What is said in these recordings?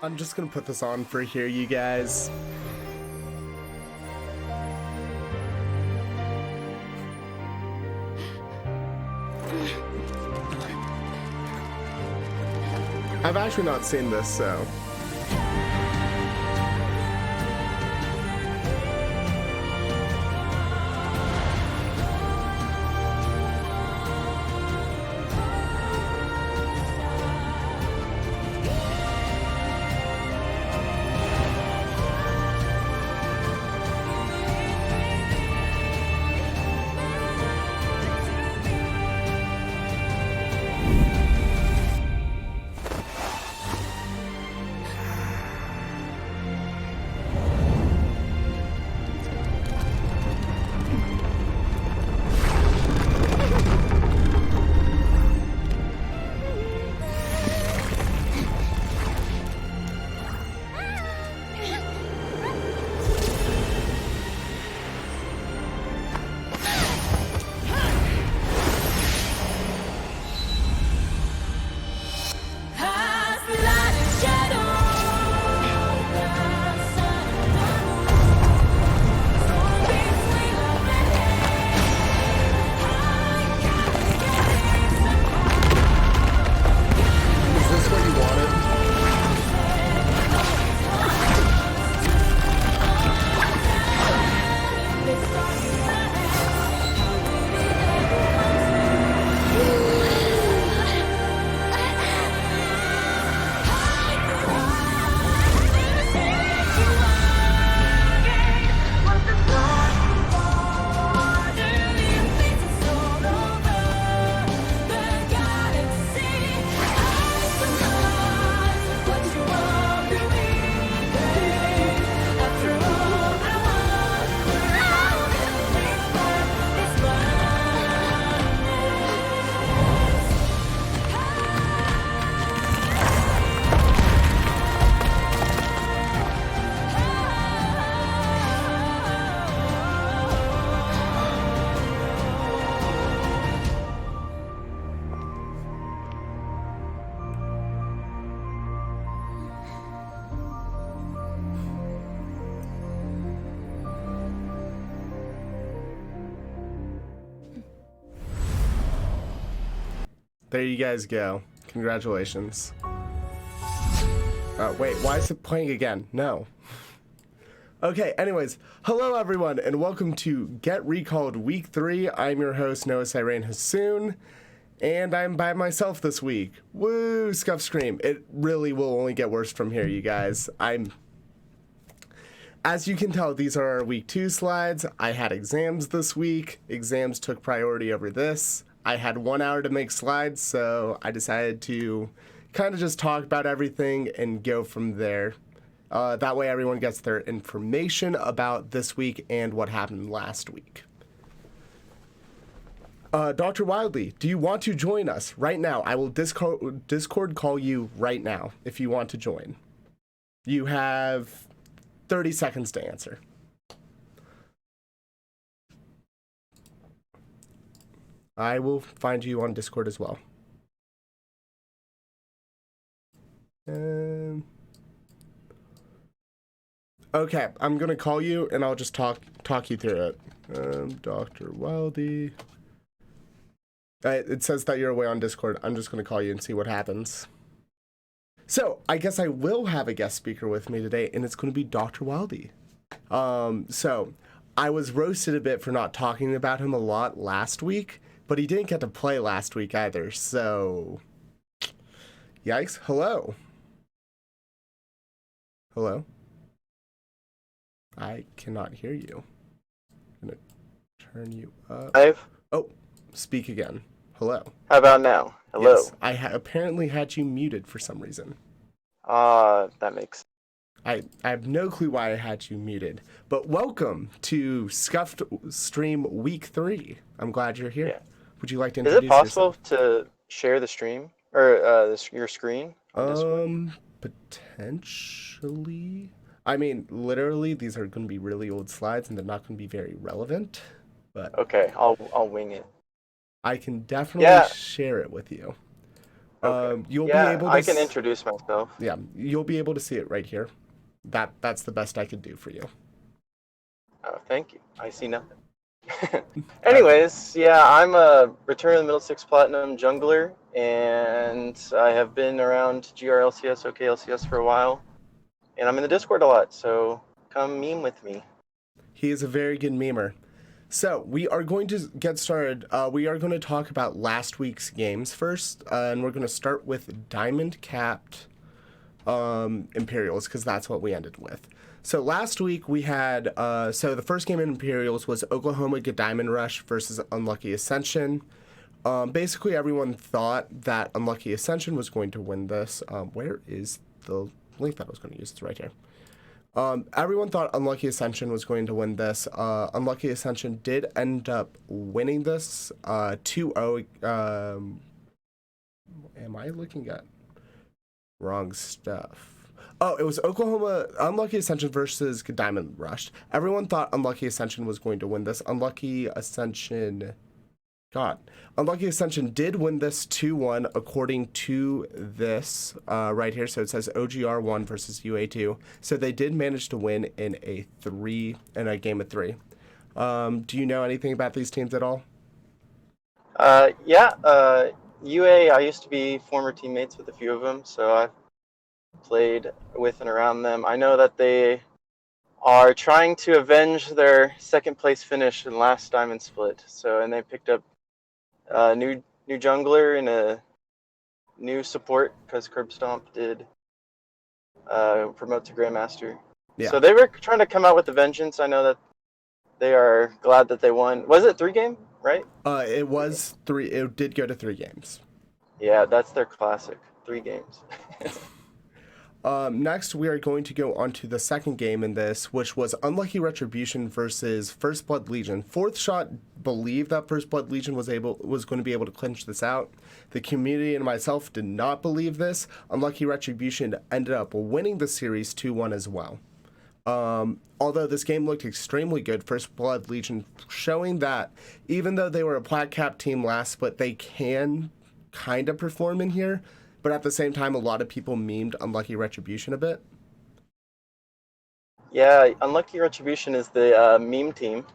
I'm just gonna put this on for here, you guys. I've actually not seen this, so... There you guys go. Congratulations. Wait, why is it playing again? No. Okay, anyways, hello everyone, and welcome to GetRECalled Week 3. I'm your host, Noah Cyrain Hassoon, and I'm by myself this week. Woo, Scuff Scream. It really will only get worse from here, you guys. As you can tell, these are our Week 2 slides. I had exams this week. Exams took priority over this. I had 1 hour to make slides, so I decided to kind of just talk about everything and go from there. That way everyone gets their information about this week and what happened last week. Dr. Wildly, do you want to join us right now? I will Discord call you right now if you want to join. You have 30 seconds to answer. I will find you on Discord as well. Okay, I'm gonna call you and I'll just talk you through it. Dr. Wildy. It says that you're away on Discord. I'm just gonna call you and see what happens. So I guess I will have a guest speaker with me today, and it's gonna be Dr. Wildy. So I was roasted a bit for not talking about him a lot last week. But he didn't get to play last week either, so... Yikes. Hello. Hello? I cannot hear you. I'm gonna turn you up. Live? Oh, speak again. Hello. How about now? Hello. Yes, I apparently had you muted for some reason. That makes... I have no clue why I had you muted. But welcome to Scuffed Stream Week 3. I'm glad you're here. Yeah. Would you like to introduce yourself? Is it possible to share the stream or your screen on Discord? Potentially. I mean, literally, these are going to be really old slides, and they're not going to be very relevant. But okay, I'll wing it. I can definitely share it with you. Okay. You'll be Yeah, able to I can introduce myself. yeah, you'll be able to see it right here. That's the best I could do for you. Oh, thank you. I see nothing. Okay. Anyways, yeah, I'm a Return of the Middle Six Platinum jungler, and I have been around GRLCS, OKLCS for a while, and I'm in the Discord a lot, so come meme with me. He is a very good memer. So we are going to get started. We are going to talk about last week's games first, and we're going to start with Diamond Capped Imperials because that's what we ended with. So last week we had so the first game in Imperials was Oklahoma Get Diamond Rush versus Unlucky Ascension. Basically, everyone thought that Unlucky Ascension was going to win this. Where is the link that I was going to use? It's right here. Everyone thought Unlucky Ascension was going to win this. Unlucky Ascension did end up winning this 2-0. Am I looking at wrong stuff? Oh, it was Oklahoma Unlucky Ascension versus Diamond Rush. Everyone thought Unlucky Ascension was going to win this. Unlucky Ascension did win this 2-1 according to this right here. So it says OGR1 versus UA2. So they did manage to win in a game of 3. Do you know anything about these teams at all? Yeah, UA, I used to be former teammates with a few of them, so I've played with and around them. I know that they are trying to avenge their second place finish in last Diamond Split. And they picked up a new jungler and a new support because Curb Stomp did promote to Grandmaster. Yeah. So they were trying to come out with a vengeance. I know that they are glad that they won. Was it 3 game, right? It was 3. It did go to 3 games. Yeah, that's their classic. 3 games. Next, we are going to go on to the second game in this, which was Unlucky Retribution versus First Blood Legion. Fourth Shot believed that First Blood Legion was going to be able to clinch this out. The community and myself did not believe this. Unlucky Retribution ended up winning the series 2-1 as well. Although this game looked extremely good, First Blood Legion showing that even though they were a plat cap team last split, they can kind of perform in here. But at the same time, a lot of people memed Unlucky Retribution a bit. Yeah, Unlucky Retribution is the meme team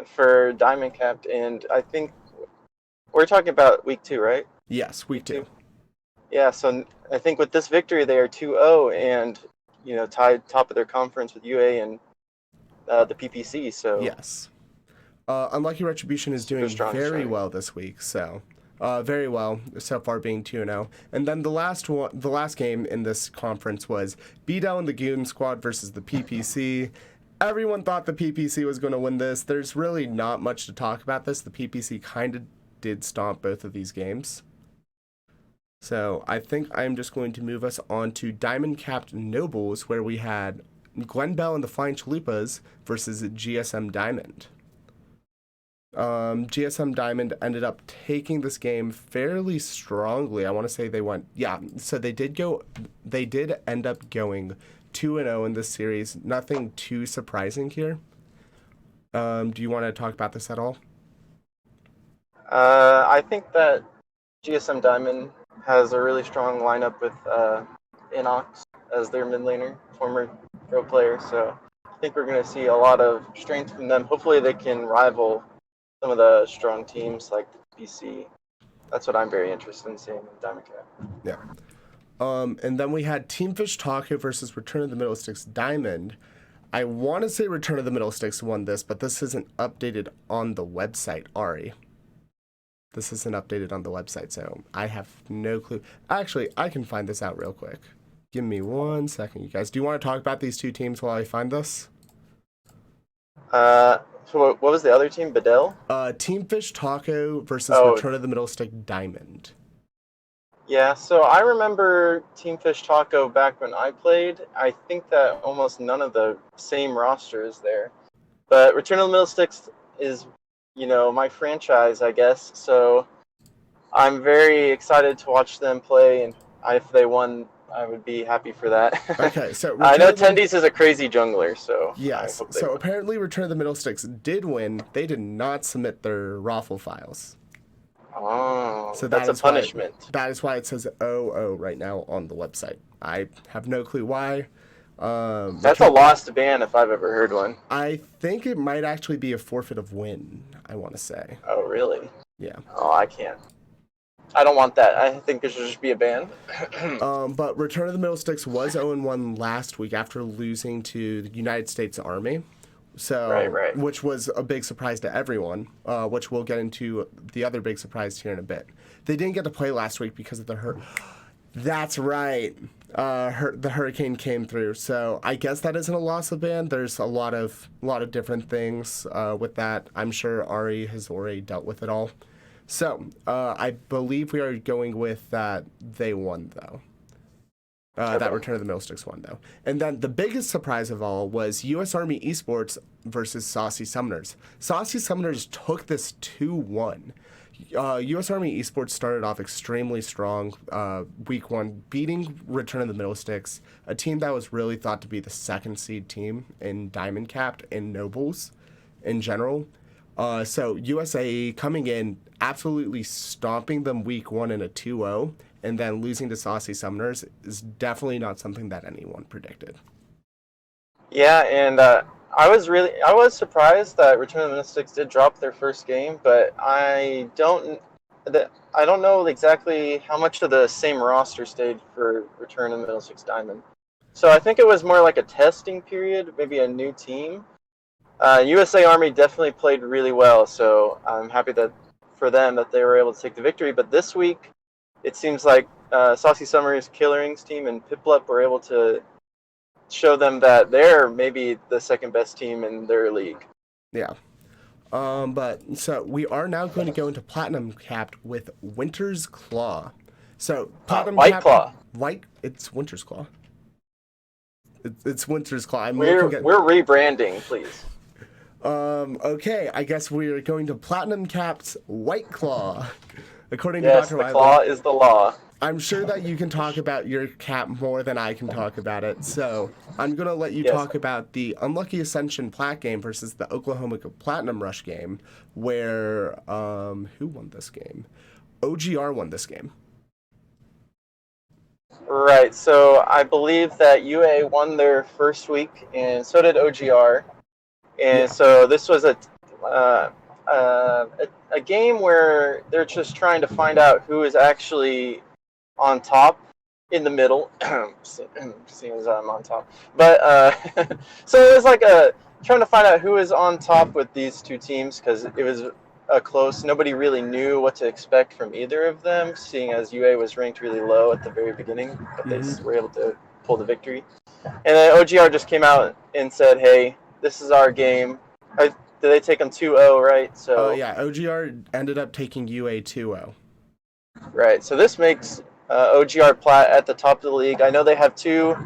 for Diamond Capped, and I think we're talking about week 2, right? Yes, week 2. Yeah, so I think with this victory, they are 2-0 and tied top of their conference with UA and the PPC. So yes, Unlucky Retribution is doing very well this week. So. Very well so far, being 2-0. And then the last game in this conference was B-Dell and the Goon Squad versus the PPC. Everyone thought the PPC was going to win this. There's really not much to talk about this. The PPC kind of did stomp both of these games. So I think I'm just going to move us on to Diamond Capped Nobles, where we had Glen Bell and the Flying Chalupas versus GSM Diamond. GSM Diamond ended up taking this game fairly strongly. I want to say they went, so they did end up going 2-0 in this series. Nothing too surprising here. Do you want to talk about this at all? I think that GSM Diamond has a really strong lineup with Inox as their mid laner, former pro player. So I think we're going to see a lot of strength from them. Hopefully they can rival some of the strong teams like the PC. That's what I'm very interested in seeing in Diamond Cap. Yeah. And then we had Team Fish Taco versus Return of the Middle Sticks Diamond. I want to say Return of the Middle Sticks won this, but this isn't updated on the website, Ari. This isn't updated on the website, so I have no clue. Actually, I can find this out real quick. Give me 1 second, you guys. Do you want to talk about these two teams while I find this? So what was the other team? Bedell? Team Fish Taco versus Return of the Middle Stick Diamond. Yeah, so I remember Team Fish Taco back when I played. I think that almost none of the same roster is there. But Return of the Middle Sticks is, my franchise, I guess. So I'm very excited to watch them play, and if they won, I would be happy for that. Okay, so I know Tendies is a crazy jungler, so yes. So apparently, Return of the Middle Sticks did win. They did not submit their raffle files. Oh, So that's a punishment. That is why it says 0-0 right now on the website. I have no clue why. That's a lost ban if I've ever heard one. I think it might actually be a forfeit of win, I want to say. Oh, really? Yeah. Oh, I can't. I don't want that. I think it should just be a ban. But Return of the Middle Sticks was 0-1 last week after losing to the United States Army. So, Right. Which was a big surprise to everyone, which we'll get into the other big surprise here in a bit. They didn't get to play last week because of the That's right. The hurricane came through, so I guess that isn't a loss of band. There's a lot of different things with that. I'm sure Ari has already dealt with it all. So I believe we are going with that they won though. That Return of the Middle Sticks won though. And then the biggest surprise of all was U.S. Army Esports versus Saucy Summoners. Saucy Summoners took this 2-1. U.S. Army Esports started off extremely strong week one, beating Return of the Middle Sticks, a team that was really thought to be the second seed team in Diamond Capped and Nobles in general. So USAE coming in, absolutely stomping them week one in a 2-0, and then losing to Saucy Summoners is definitely not something that anyone predicted. Yeah, and I was surprised that Return of the Mystics did drop their first game, but I don't know exactly how much of the same roster stayed for Return of the Mystics Diamond. So I think it was more like a testing period, maybe a new team. USA Army definitely played really well, so I'm happy that for them that they were able to take the victory. But this week, it seems like Saucy Summer's Killerings team and Piplup were able to show them that they're maybe the second best team in their league. Yeah. But so we are now going to go into Platinum Capped with Winter's Claw. So Platinum White Claw. It's Winter's Claw. It's Winter's Claw. We're rebranding, please. Okay, I guess we're going to Platinum Capped's White Claw. According to Yes, Dr. the Wiley, claw is the law. I'm sure that you can talk about your cap more than I can talk about it, so I'm going to let you talk about the Unlucky Ascension Plat game versus the Oklahoma Platinum Rush game, where, who won this game? OGR won this game. Right, so I believe that UA won their first week, and so did OGR. And so this was a game where they're just trying to find out who is actually on top in the middle, seeing as I'm on top. But so it was like trying to find out who is on top with these two teams, because it was close. Nobody really knew what to expect from either of them, seeing as UA was ranked really low at the very beginning, but they were able to pull the victory. And then OGR just came out and said, "Hey, this is our game." Did they take them 2-0, right? So. Yeah, OGR ended up taking UA 2-0. Right, so this makes OGR Plat at the top of the league. I know they have two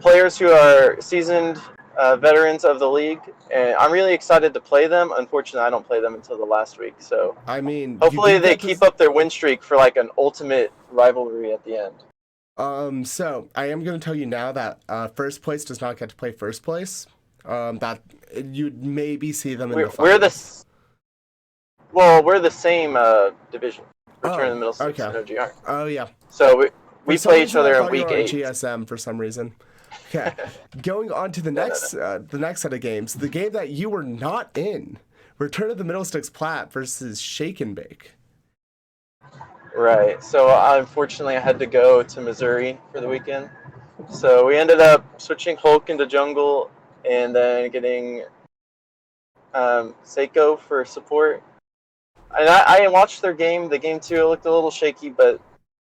players who are seasoned veterans of the league, and I'm really excited to play them. Unfortunately, I don't play them until the last week, so I mean, hopefully they keep up their win streak for like an ultimate rivalry at the end. So I am going to tell you now that first place does not get to play first place. That you'd maybe see them in the finals. We're the same division. Return of the Middle Six and OGR. Oh yeah. So we play each other in week 8. GSM for some reason. Okay. Going on to the next set of games, the game that you were not in, Return of the Middle Sticks Plat versus Shake and Bake. Right. So unfortunately, I had to go to Missouri for the weekend. So we ended up switching Hulk into jungle, and then getting Seiko for support. And I watched their game. The game 2, it looked a little shaky, but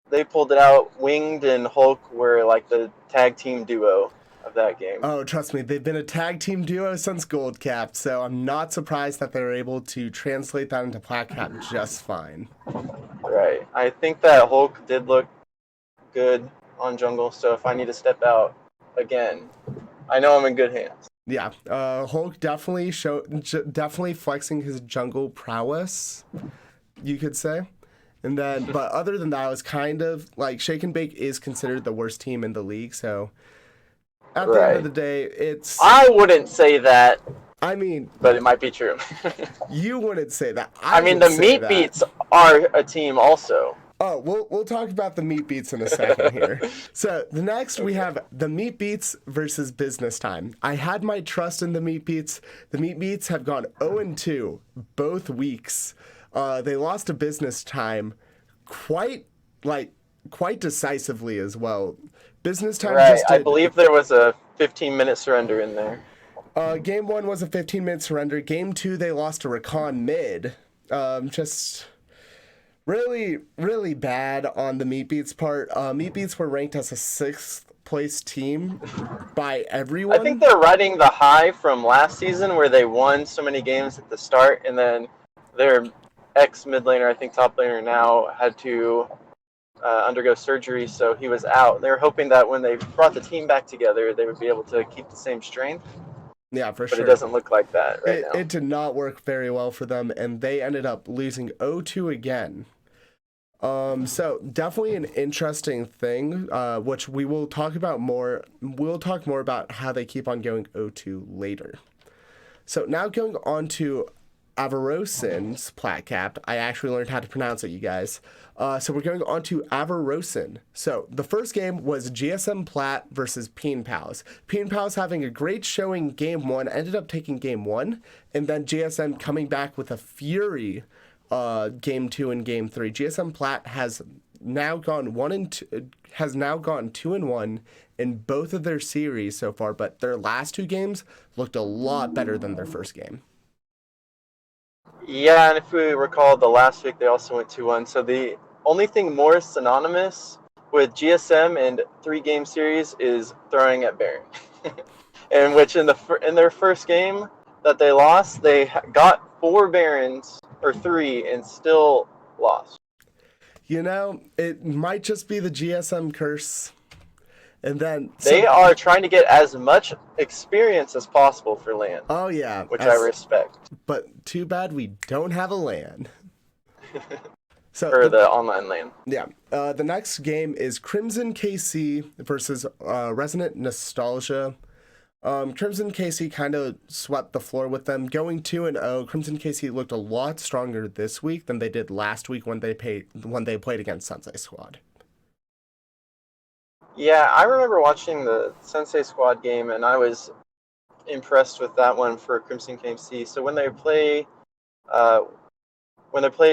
they pulled it out. Winged and Hulk were like the tag team duo of that game. Oh, trust me, they've been a tag team duo since Gold Cap, so I'm not surprised that they were able to translate that into Plat Cap just fine. Right. I think that Hulk did look good on jungle, so if I need to step out again, I know I'm in good hands. Yeah, Hulk definitely flexing his jungle prowess, you could say. And then, but other than that, it was kind of like Shake and Bake is considered the worst team in the league, so At the end of Right. the day, it's. I wouldn't say that, I mean, but it might be true. you wouldn't say that. I I mean, would the say Meat that. Beats are a team also. Oh, we'll talk about the meat beats in a second here. So the next we have the meat beats versus business time. I had my trust in the meat beats. The meat beats have gone 0-2 both weeks. They lost to business time quite decisively as well. Business time Right. just I did. believe there was a 15-minute surrender in there. Game 1 was a 15-minute surrender. Game 2 they lost to Recon mid. Just really, really bad on the Meat Beats part. Meat Beats were ranked as a 6th place team by I think everyone. they're riding the high from last season where they won so many games at the start, and then their ex mid laner, I think top laner now, had to undergo surgery, so he was out. They were hoping that when they brought the team back together, they would be able to keep the same strength, Yeah, for but it sure. doesn't look like that right now. It did not work very well for them, and they ended up losing 0-2 again. So definitely an interesting thing, which we will talk about more. We'll talk more about how they keep on going 0-2 later. So now going on to Avarosin's Platcapped. I actually learned how to pronounce it, you guys. So we're going on to Avarosin. So the first game was GSM Plat versus Peen Pals. Peen Pals having a great showing game 1, ended up taking game 1, and then GSM coming back with a fury game 2 and game 3. GSM Plat has now gone 2-1 in both of their series so far, but their last 2 games looked a lot better than their first game. Yeah, and if we recall, the last week they also went 2-1. So the only thing more synonymous with GSM and 3-game series is throwing at Baron, in which in their first game that they lost, they got 4 Barons or 3 and still lost. You know, it might just be the GSM curse. And then They are trying to get as much experience as possible for LAN. Oh yeah, which I respect. But too bad we don't have a LAN. So for the online LAN. Yeah. The next game is Crimson KC versus Resonant Nostalgia. Crimson KC kind of swept the floor with them, going 2-0. Crimson KC looked a lot stronger this week than they did last week when they played against Sensei Squad. Yeah, I remember watching the Sensei Squad game, and I was impressed with that one for Crimson KC. So when they played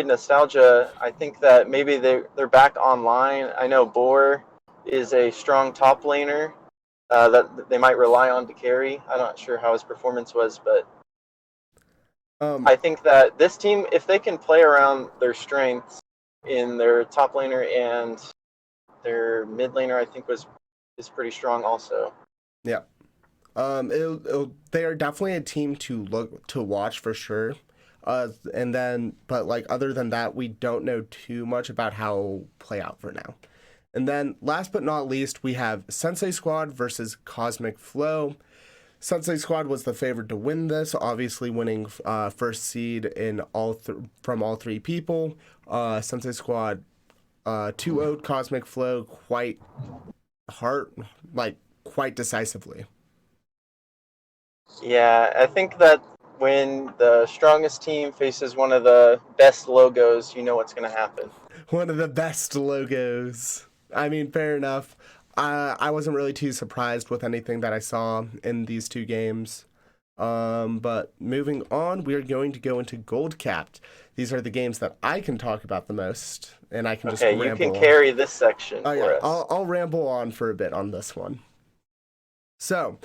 Nostalgia, I think that maybe they're back online. I know Boar is a strong top laner that they might rely on to carry. I'm not sure how his performance was, but I think that this team, if they can play around their strengths in their top laner and their mid laner, I think is pretty strong also. Yeah. They are definitely a team to watch for sure. And then, but like other than that, we don't know too much about how play out for now. And then last but not least, we have Sensei Squad versus Cosmic Flow. Sensei Squad was the favorite to win this, obviously winning first seed in from all 3 people. Sensei Squad 2-0'd Cosmic Flow quite decisively. Yeah, I think that when the strongest team faces one of the best logos, you know what's going to happen. One of the best logos. I mean, fair enough. I wasn't really too surprised with anything that I saw in these 2 games. But moving on, we are going to go into Gold Capped. These are the games that I can talk about the most, and I can just ramble. Okay, you can carry this section for us. I'll ramble on for a bit on this one. So,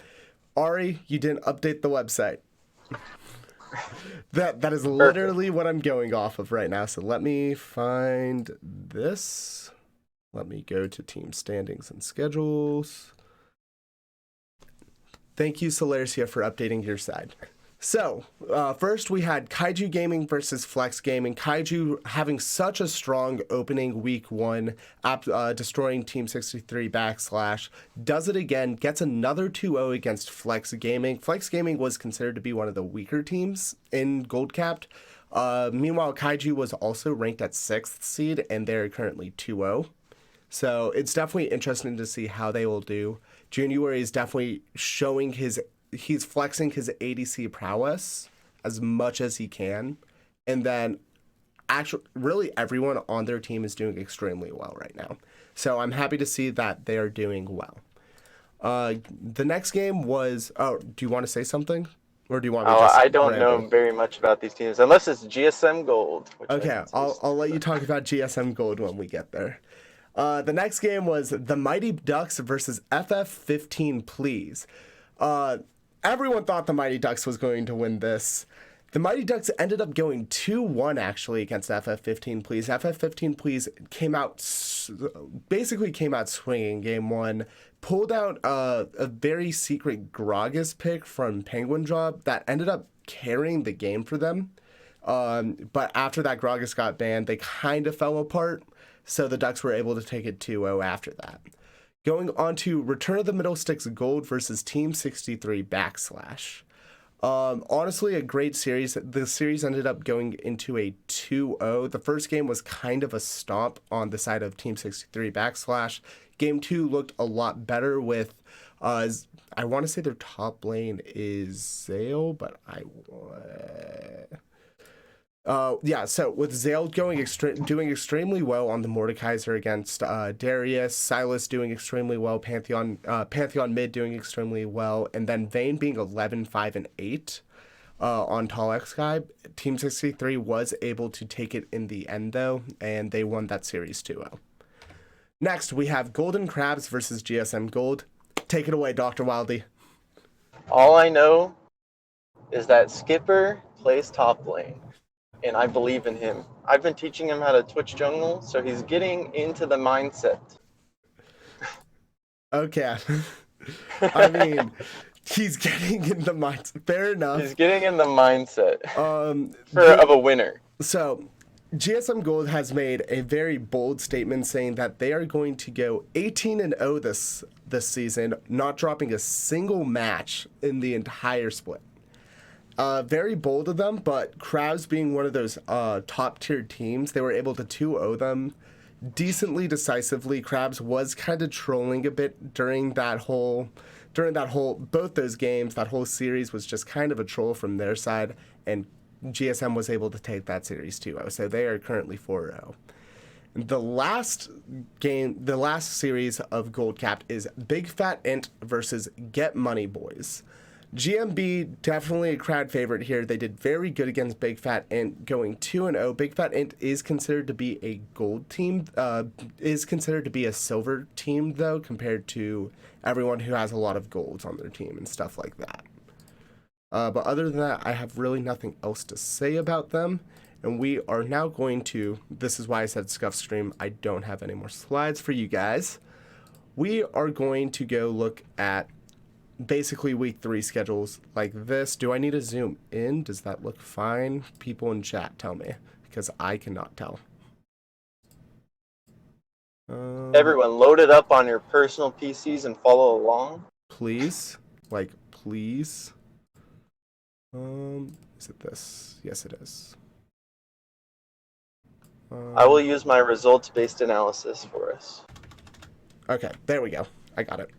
Ari, you didn't update the website. That is literally what I'm going off of right now. So let me find this. Let me go to team standings and schedules. Thank you, Solarcia, for updating your side. So, first we had Kaiju Gaming versus Flex Gaming. Kaiju having such a strong opening week 1, destroying Team 63 / does it again, gets another 2-0 against Flex Gaming. Flex Gaming was considered to be one of the weaker teams in Gold Capped. Meanwhile, Kaiju was also ranked at 6th seed, and they're currently 2-0. So it's definitely interesting to see how they will do. January is definitely showing he's flexing his ADC prowess as much as he can. And then actually, really everyone on their team is doing extremely well right now. So I'm happy to see that they are doing well. The next game was. Oh, do you want to say something, or do you want me to just I don't ramble? know very much about these teams unless it's GSM Gold. Which Okay, I'll let you talk about GSM Gold when we get there. The next game was the Mighty Ducks versus FF15 Please. Everyone thought the Mighty Ducks was going to win this. The Mighty Ducks ended up going 2-1 actually against FF15 Please. FF15 Please basically came out swinging game one, pulled out a very secret Gragas pick from Penguin Job that ended up carrying the game for them. But after that Gragas got banned, they kind of fell apart, so the Ducks were able to take it 2-0 after that. Going on to Return of the Middle Sticks Gold versus Team 63 Backslash. Honestly, a great series. The series ended up going into a 2-0. The first game was kind of a stomp on the side of Team 63 Backslash. Game 2 looked a lot better with, I want to say their top lane is Zale, but so with Zale doing extremely well on the Mordekaiser against Darius, Silas doing extremely well, Pantheon mid doing extremely well, and then Vayne being 11, 5, and 8 on Tall X Guy. Team 63 was able to take it in the end though, and they won that series 2-0. Next, we have Golden Crabs versus GSM Gold. Take it away, Dr. Wildy. All I know is that Skipper plays top lane, and I believe in him. I've been teaching him how to Twitch jungle, so he's getting into the mindset. Okay. I mean, he's getting in the mindset. Fair enough. He's getting in the mindset of a winner. So, GSM Gold has made a very bold statement saying that they are going to go 18-0 this season, not dropping a single match in the entire split. Very bold of them, but Crabs being one of those top tier teams, they were able to 2-0 them decently decisively. Crabs was kind of trolling a bit during both those games. That whole series was just kind of a troll from their side, and GSM was able to take that series 2-0. So they are currently 4-0. The last series of Gold Capped is Big Fat Int versus Get Money Boys. GMB definitely a crowd favorite here. They did very good against Big Fat Int, going 2-0. Big Fat Int is considered to be a gold team, is considered to be a silver team though, compared to everyone who has a lot of golds on their team and stuff like that. But other than that, I have really nothing else to say about them. And we are now going to, this is why I said Scuff Stream, I don't have any more slides for you guys. We are going to go look at basically week 3 schedules like this. Do I need to zoom in? Does that look fine? People in chat tell me, because I cannot tell. Everyone, load it up on your personal PCs and follow along. Please. Please. Is it this? Yes, it is. I will use my results-based analysis for us. Okay, there we go. I got it.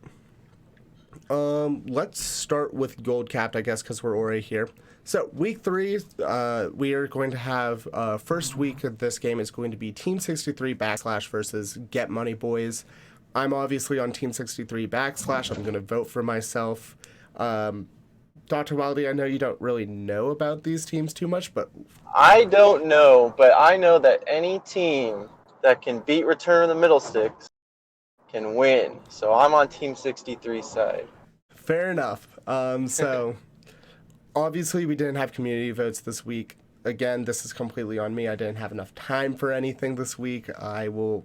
Let's start with Gold Capped, I guess, because we're already here. So, week 3, we are going to have, first week of this game is going to be Team 63 Backslash versus Get Money Boys. I'm obviously on Team 63 Backslash. I'm going to vote for myself. Dr. Wildy, I know you don't really know about these teams too much, but... I don't know, but I know that any team that can beat Return of the Middle Sticks can win. So I'm on Team 63 side. Fair enough. So, obviously we didn't have community votes this week. Again, this is completely on me. I didn't have enough time for anything this week. I'll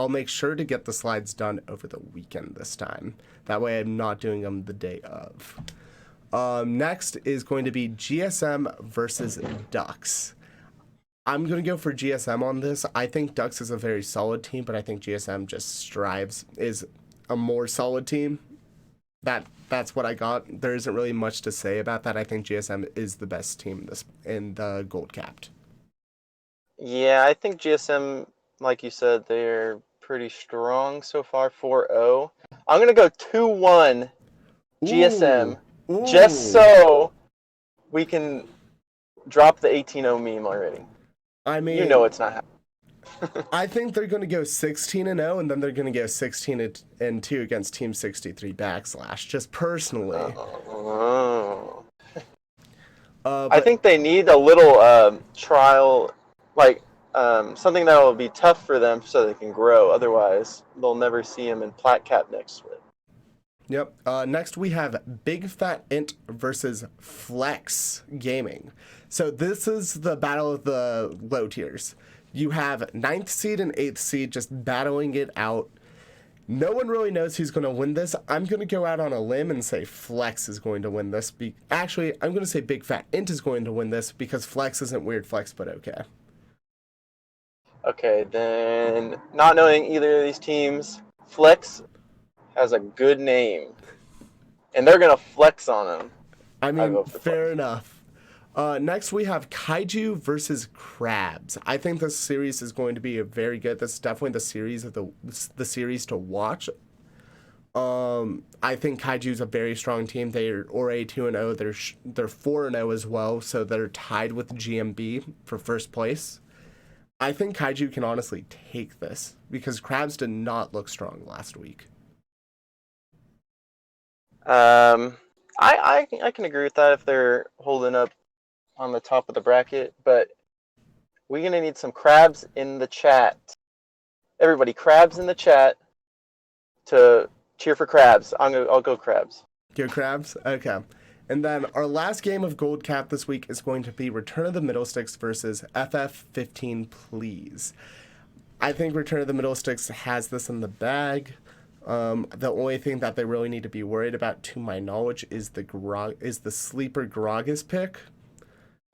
make sure to get the slides done over the weekend this time. That way I'm not doing them the day of. Next is going to be GSM versus Ducks. I'm going to go for GSM on this. I think Ducks is a very solid team, but I think GSM is a more solid team. That's what I got. There isn't really much to say about that. I think GSM is the best team in the Gold Capped. Yeah, I think GSM, like you said, they're pretty strong so far, 4-0. I'm going to go 2-1 GSM, just Ooh. so we can drop the 18-0 meme already. I You know mean, it's not happening. I think they're going to go 16-0, and then they're going to go 16-2 against Team 63 / just personally. Oh. I But think they need a little trial, like something that will be tough for them so they can grow. Otherwise, they'll never see him in Plat Cap next week. Yep. Next, we have Big Fat Int versus Flex Gaming. So this is the battle of the low tiers. You have 9th seed and 8th seed just battling it out. No one really knows who's going to win this. I'm going to go out on a limb and say Flex is going to win this. Actually, I'm going to say Big Fat Int is going to win this because Flex isn't weird flex, but okay. Okay, then not knowing either of these teams, Flex has a good name, and they're gonna flex on him. I mean, vote for fair Flex. enough. Next, we have Kaiju versus Crabs. I think this series is going to be very good. This is definitely the series to watch. I think Kaiju's a very strong team. They're already 2-0. They're 4-0 as well, so they're tied with GMB for first place. I think Kaiju can honestly take this because Crabs did not look strong last week. I can agree with that if they're holding up on the top of the bracket, but we're gonna need some crabs in the chat. Everybody, crabs in the chat to cheer for crabs. I'll go crabs. Go Crabs? Okay. And then our last game of Gold Cap this week is going to be Return of the Middlesticks versus FF15 Please. I think Return of the Middlesticks has this in the bag. The only thing that they really need to be worried about, to my knowledge, is the sleeper Gragas pick.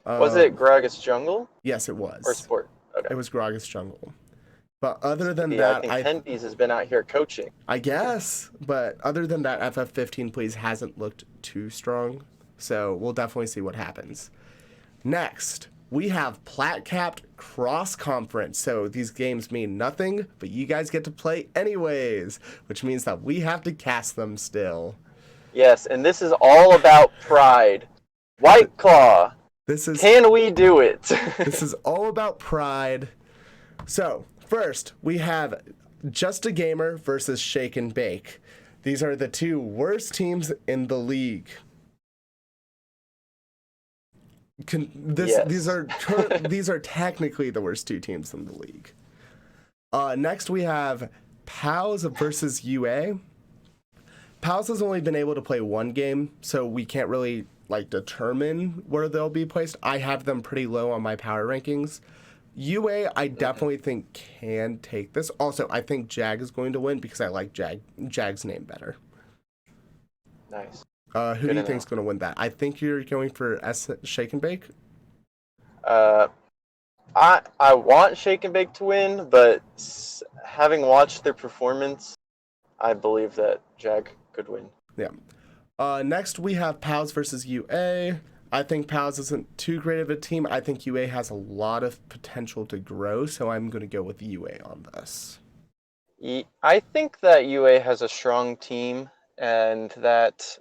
Was it Gragas Jungle Yes, it was. or Sport? Okay. It was Gragas Jungle. But other than I that, think Tendies has been out here coaching. I guess. But other than that, FF15 Please hasn't looked too strong. So we'll definitely see what happens. Next, we have Plat Capped Cross Conference. So these games mean nothing, but you guys get to play anyways, which means that we have to cast them still. Yes, and this is all about pride. White Claw. Can we do it? This is all about pride. So, first, we have Just a Gamer versus Shake and Bake. These are the two worst teams in the league. These are technically the worst two teams in the league. Next, we have Pals versus UA. Pals has only been able to play one game, so we can't really determine where they'll be placed. I have them pretty low on my power rankings. UA, I definitely think can take this. Also, I think Jag is going to win because I like Jag's name better. Nice. Who do you think is going to win that? I think you're going for Shake and Bake. I want Shake and Bake to win, but having watched their performance, I believe that Jag could win. Yeah. Next, we have Pals versus UA. I think Pals isn't too great of a team. I think UA has a lot of potential to grow, so I'm going to go with UA on this. I think that UA has a strong team, and that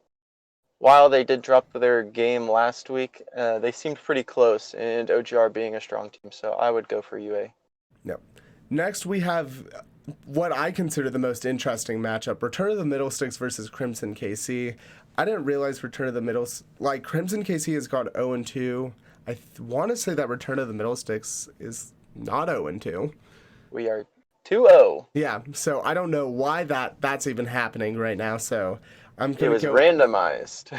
while they did drop their game last week, they seemed pretty close, and OGR being a strong team, so I would go for UA. No. Next, we have what I consider the most interesting matchup, Return of the Middlesticks versus Crimson KC. I didn't realize Crimson KC has gone 0-2. I want to say that Return of the Middlesticks is not 0-2. We are 2-0. Yeah, so I don't know why that's even happening right now, so I'm going to go... It was randomized.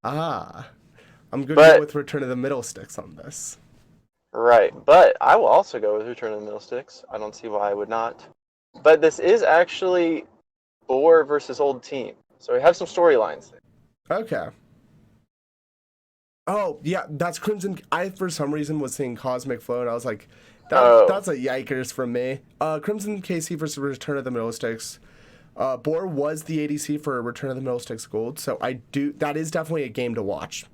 I'm going to go with Return of the Middlesticks on this. Right, but I will also go with Return of the Middlesticks. I don't see why I would not. But this is actually Boar versus Old Team, so we have some storylines there. Okay. Oh, yeah, that's Crimson. I, for some reason, was seeing Cosmic Flow, and I was like, that's a yikers from me. Crimson KC versus Return of the Middlesticks. Boar was the ADC for Return of the Middlesticks Gold, so that is definitely a game to watch.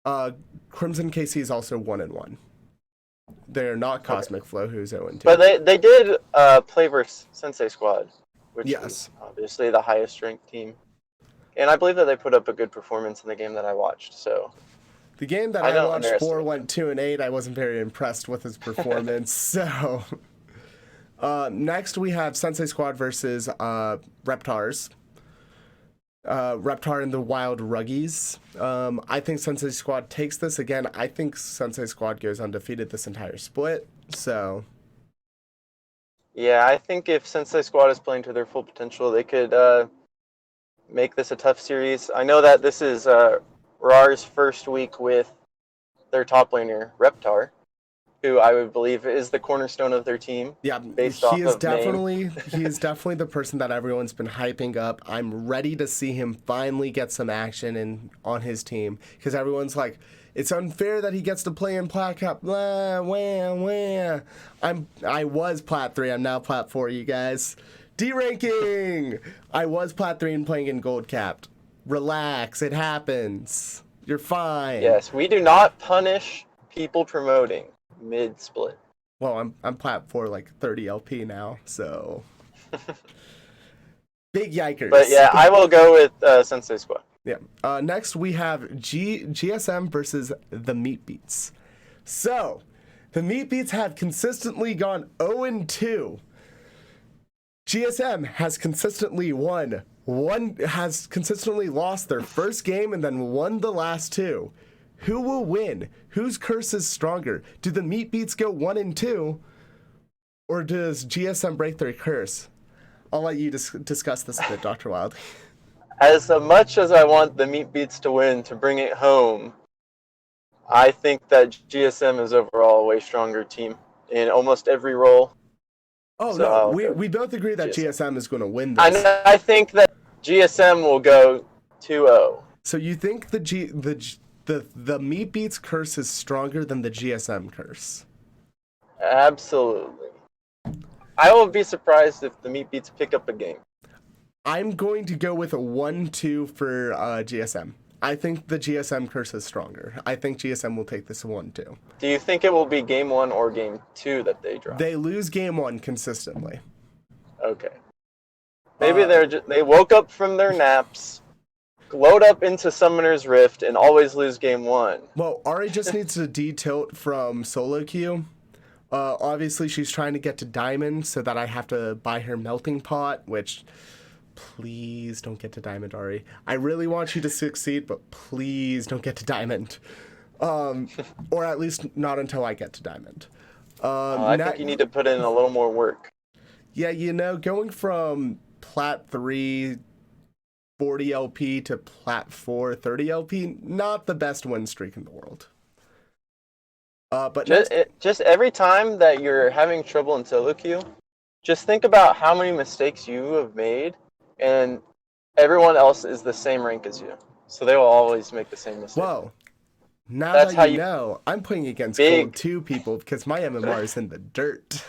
Crimson KC is also 1-1. They're not Okay. Cosmic Flow, who's 0-2. But they did play versus Sensei Squad, which Yes. is obviously the highest ranked team. And I believe that they put up a good performance in the game that I watched. So The game that I I don't watched, 4 underestimate went 2-8. I wasn't very impressed with his performance. So next we have Sensei Squad versus Reptars. Reptar and the Wild Ruggies. I think Sensei Squad takes this. Again, I think Sensei Squad goes undefeated this entire split. So yeah, I think if Sensei Squad is playing to their full potential, they could make this a tough series. I know that this is RAR's first week with their top laner, Reptar, who I would believe is the cornerstone of their team. yeah, based he off is of name. definitely the person that everyone's been hyping up. I'm ready to see him finally get some action on his team, because everyone's like, it's unfair that he gets to play in Plat Cup. Blah, wah, wah. I was Plat 3. I'm now Plat 4, you guys. D-ranking! I was Plat 3 and playing in Gold Capped. Relax, it happens. You're fine. Yes, we do not punish people promoting mid-split. Well, I'm Plat 4 like 30 LP now, so big yikers. But yeah, I will go with Sensei Squad. Yeah. Next we have GSM versus the Meat Beats. So the Meat Beats have consistently gone 0-2. GSM has consistently has consistently lost their first game and then won the last 2. Who will win? Whose curse is stronger? Do the Meat Beats go 1-2, or does GSM break their curse? I'll let you discuss this a bit, Dr. Wild. As much as I want the Meat Beats to win to bring it home, I think that GSM is overall a way stronger team in almost every role. Oh, So no, we both agree that GSM is going to win I this. I think that GSM will go 2-0. So you think the Meat Beats curse is stronger than the GSM curse? Absolutely. I will be surprised if the Meat Beats pick up a game. I'm going to go with a 1-2 for GSM. I think the GSM curse is stronger. I think GSM will take this 1-2. Do you think it will be game 1 or game 2 that they draw? They lose game 1 consistently. Okay. Maybe they woke up from their naps, load up into Summoner's Rift, and always lose game 1. Well, Ari just needs to de-tilt from solo queue. Obviously, she's trying to get to Diamond so that I have to buy her Melting Pot, which... Please don't get to Diamond, Ari. I really want you to succeed, but please don't get to Diamond. Or at least not until I get to Diamond. I think you need to put in a little more work. Yeah, going from Plat 3, 40 LP to Plat 4, 30 LP, not the best win streak in the world. But just every time that you're having trouble in solo queue, just think about how many mistakes you have made, and everyone else is the same rank as you. So they will always make the same mistake. Whoa. Now That's that how you know, I'm playing against Gold 2 people because my MMR is in the dirt.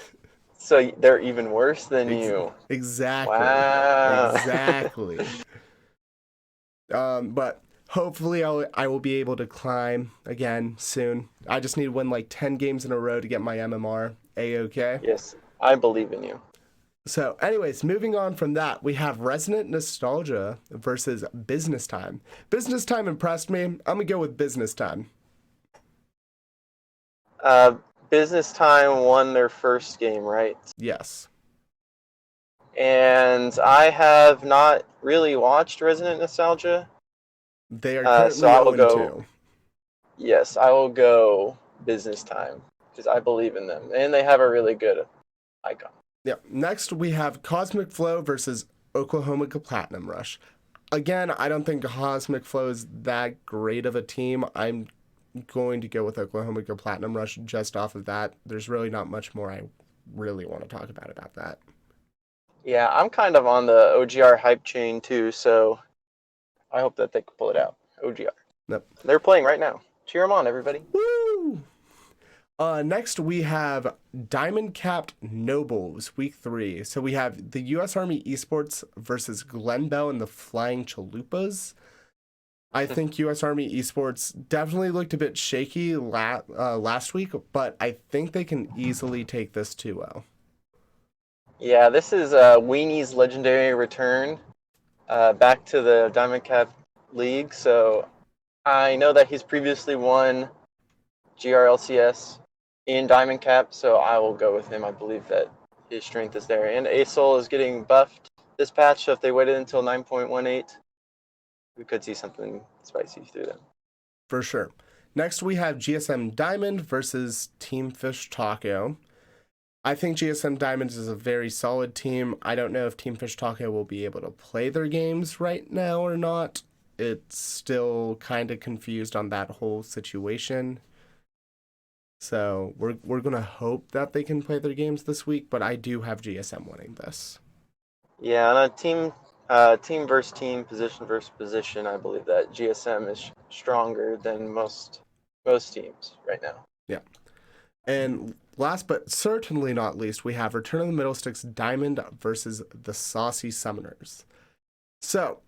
So they're even worse than you. Exactly. Wow. Exactly. But hopefully I will be able to climb again soon. I just need to win like 10 games in a row to get my MMR A-okay. Yes, I believe in you. So anyways, moving on from that, we have Resonant Nostalgia versus Business Time. Business Time impressed me. I'm going to go with Business Time. Business Time won their first game, right? Yes. And I have not really watched Resonant Nostalgia. They are currently so I will 0-2. go. Yes, I will go Business Time because I believe in them, and they have a really good icon. Yeah. Next, we have Cosmic Flow versus Oklahoma Platinum Rush. Again, I don't think Cosmic Flow is that great of a team. I'm going to go with Oklahoma Platinum Rush just off of that. There's really not much more I really want to talk about that. Yeah, I'm kind of on the OGR hype chain too, so I hope that they can pull it out. OGR. Yep. They're playing right now. Cheer them on, everybody. Woo! Next, we have Diamond Capped Nobles, Week 3. So we have the U.S. Army Esports versus Glen Bell and the Flying Chalupas. I think U.S. Army Esports definitely looked a bit shaky last week, but I think they can easily take this 2-0. Yeah, this is Weenie's legendary return back to the Diamond Cap League. So I know that he's previously won GRLCS in Diamond Cap, so I will go with him. I believe that his strength is there. And ASOL is getting buffed this patch, so if they waited until 9.18, we could see something spicy through them. For sure. Next, we have GSM Diamond versus Team Fish Taco. I think GSM Diamond is a very solid team. I don't know if Team Fish Taco will be able to play their games right now or not. It's still kind of confused on that whole situation. So we're going to hope that they can play their games this week, but I do have GSM winning this. Yeah, on a team versus team, position versus position, I believe that GSM is stronger than most teams right now. Yeah. And last but certainly not least, we have Return of the Middlesticks Diamond versus the Saucy Summoners. So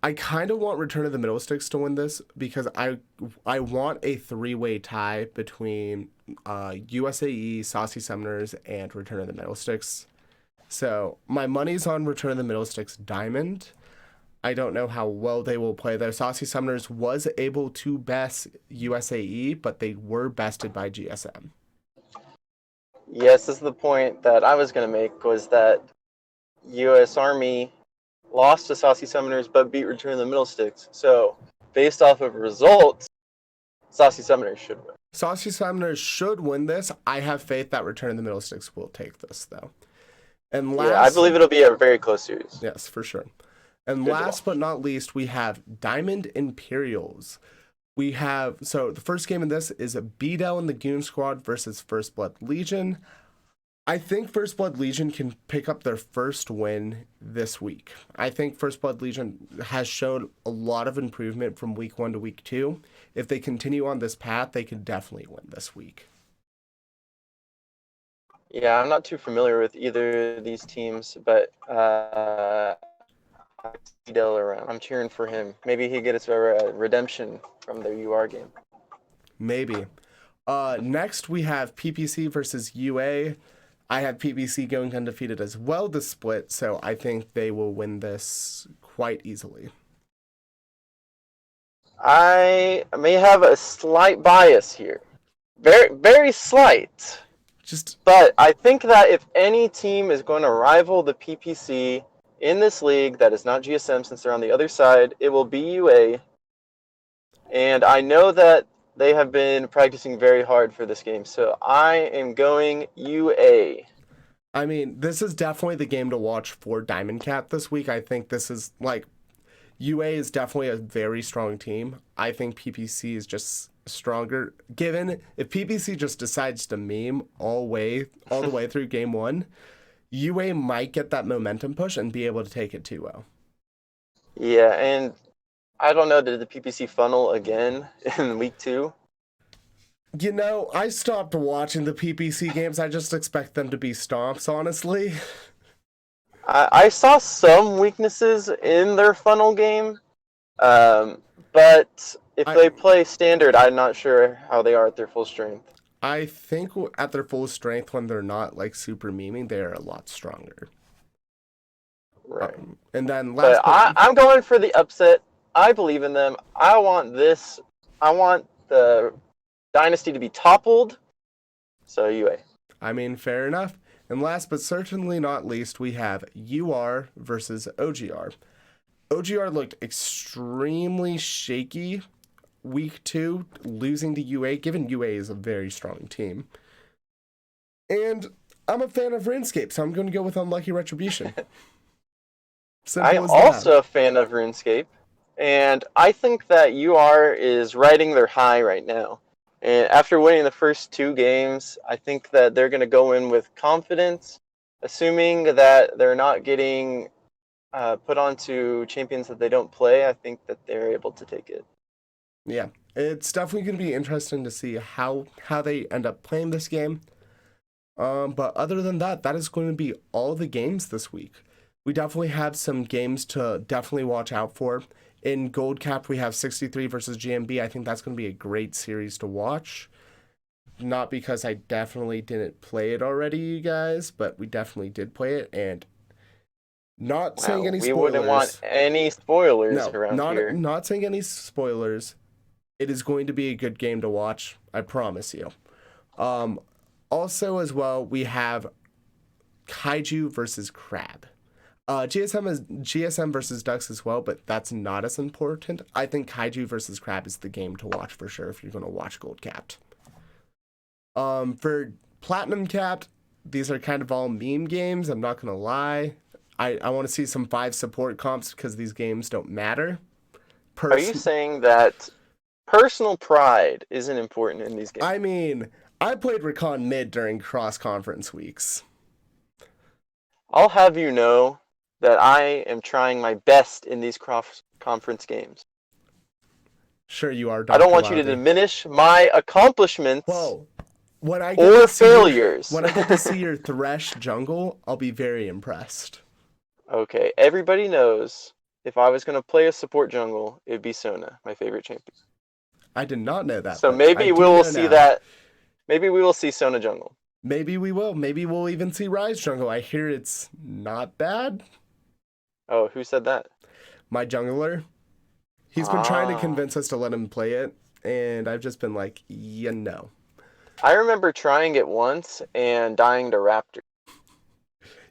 I kind of want Return of the Middlesticks to win this because I want a three-way tie between USAE, Saucy Summoners, and Return of the Middlesticks. So my money's on Return of the Middlesticks Diamond. I don't know how well they will play there. Saucy Summoners was able to best USAE, but they were bested by GSM. Yes, this is the point that I was going to make, was that U.S. Army lost to Saucy Summoners but beat Return of the Middlesticks. So, based off of results, Saucy Summoners should win. Saucy Summoners should win this. I have faith that Return of the Middlesticks will take this, though. And last, yeah, I believe it'll be a very close series. Yes, for sure. And Good last ball. but not least, we have Diamond Imperials. We have, so the first game in this is a B-Dell and the Goon Squad versus First Blood Legion. I think First Blood Legion can pick up their first win this week. I think First Blood Legion has shown a lot of improvement from week 1 to week 2. If they continue on this path, they can definitely win this week. Yeah, I'm not too familiar with either of these teams, but Dell around. I'm cheering for him. Maybe he gets a redemption from their UR game. Maybe. Next, we have PPC versus UA. I have PPC going undefeated as well this split, so I think they will win this quite easily. I may have a slight bias here. Very, very slight. But I think that if any team is going to rival the PPC in this league that is not GSM, since they're on the other side, it will be UA. And I know that they have been practicing very hard for this game, so I am going UA. I mean, this is definitely the game to watch for Diamond Cap this week. I think this is, UA is definitely a very strong team. I think PPC is just stronger. Given if PPC just decides to meme all the way through game 1, UA might get that momentum push and be able to take it 2-0. Yeah, and I don't know, did the PPC funnel again in week 2? You know, I stopped watching the PPC games. I just expect them to be stomps, honestly. I saw some weaknesses in their funnel game, but if they play standard, I'm not sure how they are at their full strength. I think at their full strength, when they're not super memeing, they're a lot stronger. Right. And then but I'm going for the upset. I believe in them. I want the dynasty to be toppled. So UA. I mean, fair enough. And last but certainly not least, we have UR versus OGR. OGR looked extremely shaky week 2, losing to UA, given UA is a very strong team. And I'm a fan of RuneScape, so I'm going to go with Unlucky Retribution. I'm also a fan of RuneScape, and I think that UR is riding their high right now. And after winning the first 2 games, I think that they're going to go in with confidence, assuming that they're not getting put onto champions that they don't play. I think that they're able to take it. Yeah, it's definitely going to be interesting to see how they end up playing this game. But other than that, that is going to be all the games this week. We definitely have some games to definitely watch out for In Gold Cap, we have 63 versus GMB. I think that's going to be a great series to watch. Not because I definitely didn't play it already, you guys, but we definitely did play it. And not saying any We wouldn't want spoilers. any spoilers No, around here. not saying any spoilers. It is going to be a good game to watch. I promise you. Also, as well, we have Kaiju versus Crab. GSM is GSM versus Ducks as well, but that's not as important. I think Kaiju versus Crab is the game to watch for sure if you're going to watch Gold Capped. For Platinum Capped, these are kind of all meme games. I'm not going to lie. I want to see some 5 support comps because these games don't matter. Are you saying that personal pride isn't important in these games? I mean, I played Recon mid during cross-conference weeks. I'll have you know that I am trying my best in these cross-conference games. Sure you are, Dr. I don't want Wildy. you to diminish my accomplishments when I or failures. When I get to see your Thresh jungle, I'll be very impressed. Okay, everybody knows if I was going to play a support jungle, it'd be Sona, my favorite champion. I did not know that. So maybe we will see that. Maybe we will see Sona jungle. Maybe we will. Maybe we'll even see Ryze jungle. I hear it's not bad. Oh, who said that? My jungler. He's been trying to convince us to let him play it, and I've just been like, yeah, no. I remember trying it once and dying to Raptor.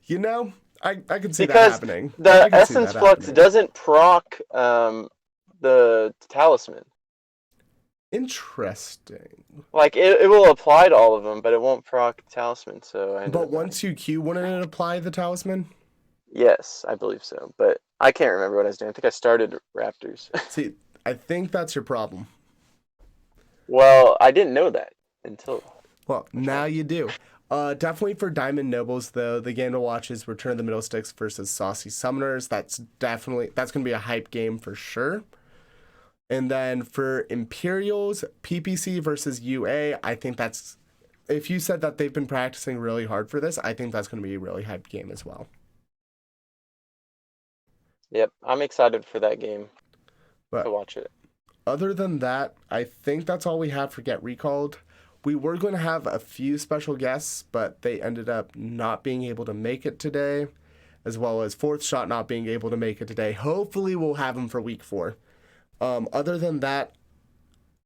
You know, I can see because that happening. The Essence Flux doesn't proc the talisman. Interesting. Like, it will apply to all of them, but it won't proc talisman, so But once you Q, wouldn't it apply the talisman? Yes, I believe so, but I can't remember what I was doing. I think I started Raptors. See, I think that's your problem. Well, I didn't know that until... Well, now you do. Definitely for Diamond Nobles, though, the game to watch is Return of the Middle Sticks versus Saucy Summoners. That's going to be a hype game for sure. And then for Imperials, PPC versus UA, I think that's... If you said that they've been practicing really hard for this, I think that's going to be a really hype game as well. Yep, I'm excited for that game to watch it. Other than that, I think that's all we have for GetRECalled. We were going to have a few special guests, but they ended up not being able to make it today, as well as Fourth Shot not being able to make it today. Hopefully we'll have them for week 4. Other than that,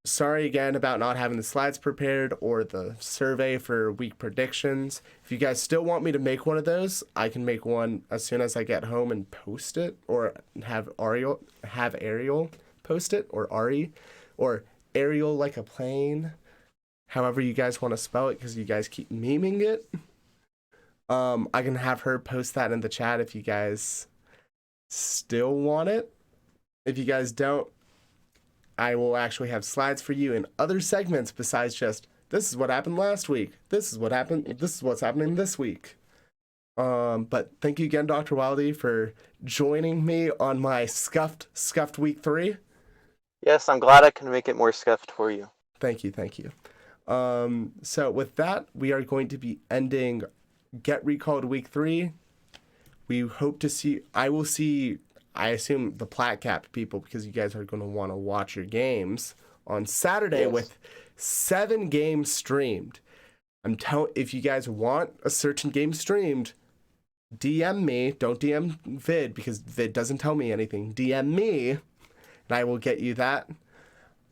sorry again about not having the slides prepared or the survey for week predictions. If you guys still want me to make one of those, I can make one as soon as I get home and post it, or have Ariel post it, or Ari, or Ariel like a plane, however you guys want to spell it, because you guys keep memeing it. I can have her post that in the chat if you guys still want it. If you guys don't, I will actually have slides for you in other segments besides just, this is what happened last week. This is what happened. This is what's happening this week. But thank you again, Dr. Wildy, for joining me on my scuffed week 3. Yes, I'm glad I can make it more scuffed for you. Thank you. So with that, we are going to be ending GetRECalled week 3. We hope to see, I assume the Plat Cap people, because you guys are going to want to watch your games on Saturday with 7 games streamed. If you guys want a certain game streamed, DM me. Don't DM Vid, because Vid doesn't tell me anything. DM me, and I will get you that.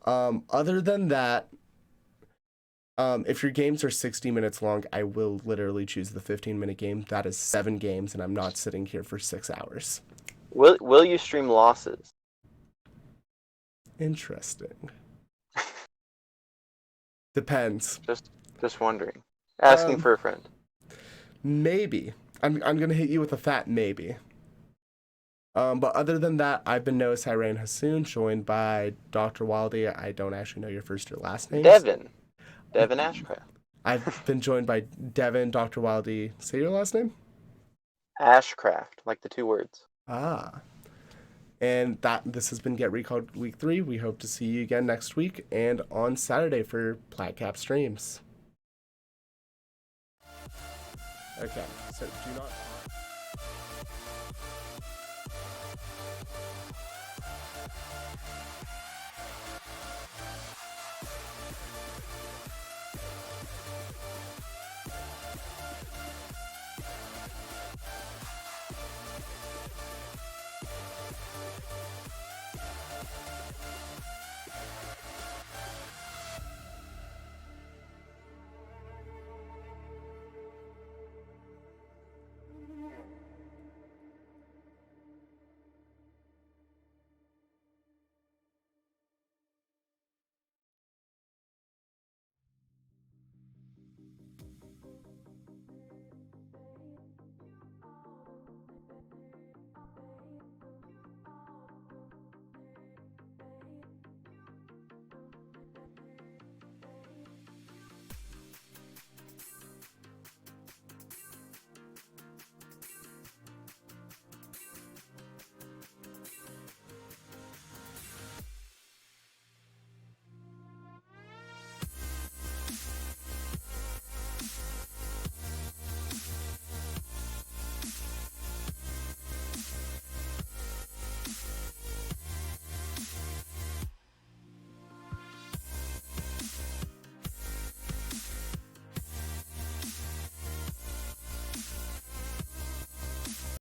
Other than that, if your games are 60 minutes long, I will literally choose the 15-minute game. That is 7 games, and I'm not sitting here for 6 hours. Will you stream losses? Interesting. Depends. Just wondering. Asking for a friend. Maybe. I'm gonna hit you with a fat maybe. But other than that, I've been Noah Cyrain Hassoun, joined by Dr. Wildy. I don't actually know your first or last name. Devin Ashcraft. I've been joined by Devin, Dr. Wildy. Say your last name? Ashcraft, like the 2 words. And this has been GetRECalled week 3. We hope to see you again next week and on Saturday for Plat Cap streams. Okay, so do not...